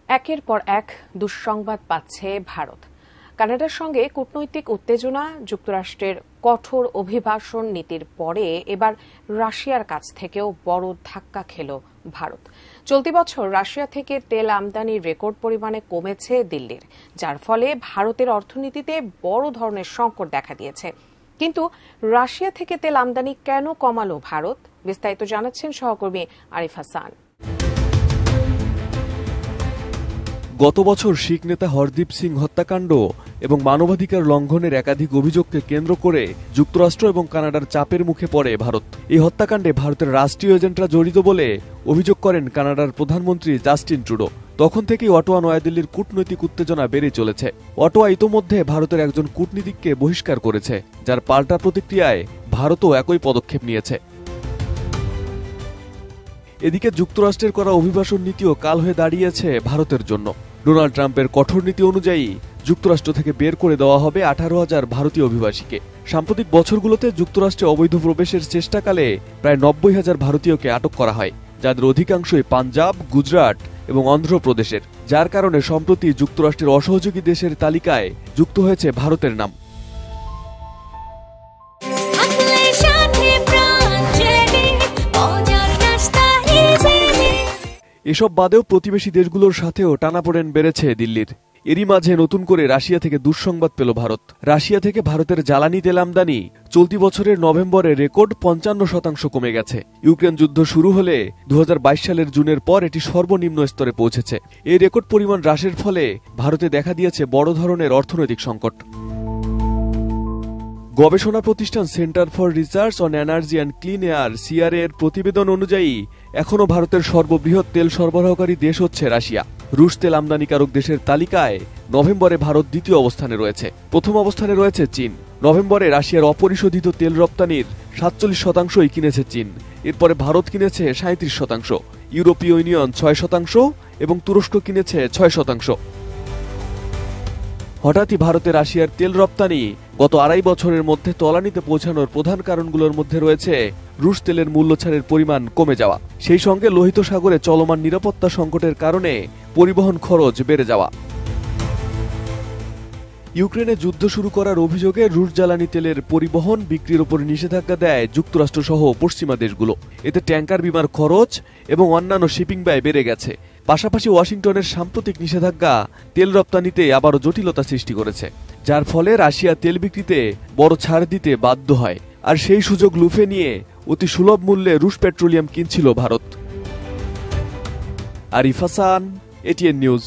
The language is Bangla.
একের পর এক দুঃসংবাদ পাচ্ছে ভারত। কানাডার সঙ্গে কূটনৈতিক উত্তেজনা, যুক্তরাষ্ট্রের কঠোর অভিবাসন নীতির পরে এবার রাশিয়ার কাছ থেকেও বড় ধাক্কা খেল ভারত। চলতি বছর রাশিয়া থেকে তেল আমদানির রেকর্ড পরিমাণে কমেছে দিল্লির, যার ফলে ভারতের অর্থনীতিতে বড় ধরনের সংকট দেখা দিয়েছে। কিন্তু রাশিয়া থেকে তেল আমদানি কেন কমালো ভারত? বিস্তারিত জানাচ্ছেন সহকর্মী আরিফ হাসান। গত বছর শিখ নেতা হরদীপ সিং হত্যাকাণ্ড এবং মানবাধিকার লঙ্ঘনের একাধিক অভিযোগকে কেন্দ্র করে যুক্তরাষ্ট্র এবং কানাডার চাপের মুখে পড়ে ভারত। এই হত্যাকাণ্ডে ভারতের রাষ্ট্রীয় এজেন্টরা জড়িত বলে অভিযোগ করেন কানাডার প্রধানমন্ত্রী জাস্টিন ট্রুডো। তখন থেকেই অটোয়া নয়াদিল্লির কূটনৈতিক উত্তেজনা বেড়ে চলেছে। অটোয়া ইতোমধ্যে ভারতের একজন কূটনীতিককে বহিষ্কার করেছে, যার পাল্টা প্রতিক্রিয়ায় ভারতও একই পদক্ষেপ নিয়েছে। এদিকে যুক্তরাষ্ট্রের করা অভিবাসন নীতিও কাল হয়ে দাঁড়িয়েছে ভারতের জন্য। ডোনাল্ড ট্রাম্পের কঠোর নীতি অনুযায়ী যুক্তরাষ্ট্র থেকে বের করে দেওয়া হবে 18,000 ভারতীয় অভিবাসীকে। সাম্প্রতিক বছরগুলোতে যুক্তরাষ্ট্রে অবৈধ প্রবেশের চেষ্টাকালে প্রায় 90,000 ভারতীয়কে আটক করা হয়, যাদের অধিকাংশই পাঞ্জাব, গুজরাট এবং অন্ধ্রপ্রদেশের, যার কারণে সম্প্রতি যুক্তরাষ্ট্রের অসহযোগী দেশের তালিকায় যুক্ত হয়েছে ভারতের নাম। এসব বাদেও প্রতিবেশী দেশগুলোর সাথেও টানাপোড়েন বেড়েছে দিল্লির। এরই মাঝে নতুন করে রাশিয়া থেকে দুঃসংবাদ পেল ভারত। রাশিয়া থেকে ভারতের জ্বালানি তেল আমদানি চলতি বছরের নভেম্বরে রেকর্ড 55% কমে গেছে। ইউক্রেন যুদ্ধ শুরু হলে 2022 সালের জুনের পর এটি সর্বনিম্ন স্তরে পৌঁছেছে। এই রেকর্ড পরিমাণ হ্রাসের ফলে ভারতে দেখা দিয়েছে বড় ধরনের অর্থনৈতিক সংকট। গবেষণা প্রতিষ্ঠান centre for research on energy and clean air (CRA) এর প্রতিবেদন অনুযায়ী এখনও ভারতের সর্ববৃহৎ তেল সরবরাহকারী দেশ হচ্ছে রাশিয়া। রুশ তেল আমদানিকারক দেশের তালিকায় নভেম্বরে ভারত দ্বিতীয় অবস্থানে রয়েছে। প্রথম অবস্থানে রয়েছে চীন। নভেম্বরে রাশিয়ার অপরিশোধিত তেল রপ্তানির 47%ই কিনেছে চীন। এরপরে ভারত কিনেছে 37%, ইউরোপীয় ইউনিয়ন 6% এবং তুরস্ক কিনেছে 6%। হঠাৎই ভারতে রাশিয়ার তেল রপ্তানি গত 2.5 বছরের মধ্যে তলানিতে পৌঁছানোর প্রধান কারণগুলোর মধ্যে রয়েছে রুশ তেলের মূল্যছাড়ের পরিমাণ কমে যাওয়া, সেই সঙ্গে লোহিত সাগরে চলমান নিরাপত্তা সংকটের কারণে পরিবহন খরচ বেড়ে যাওয়া। ইউক্রেনে যুদ্ধ শুরু করার অভিযোগে রুশ জ্বালানি তেলের পরিবহন বিক্রির উপর নিষেধাজ্ঞা দেয় যুক্তরাষ্ট্র সহ পশ্চিমা দেশগুলো। এতে ট্যাঙ্কার বিমার খরচ এবং অন্যান্য শিপিং ব্যয় বেড়ে গেছে। পাশাপাশি ওয়াশিংটনের সাম্প্রতিক নিষেধাজ্ঞা তেল রপ্তানিতে আবারও জটিলতা সৃষ্টি করেছে, যার ফলে রাশিয়া তেল বিক্রিতে বড় ছাড় দিতে বাধ্য হয়। আর সেই সুযোগ লুফে নিয়ে অতি সুলভ মূল্যে রুশ পেট্রোলিয়াম কিনছিল ভারত। Arif Hasan, ATN news.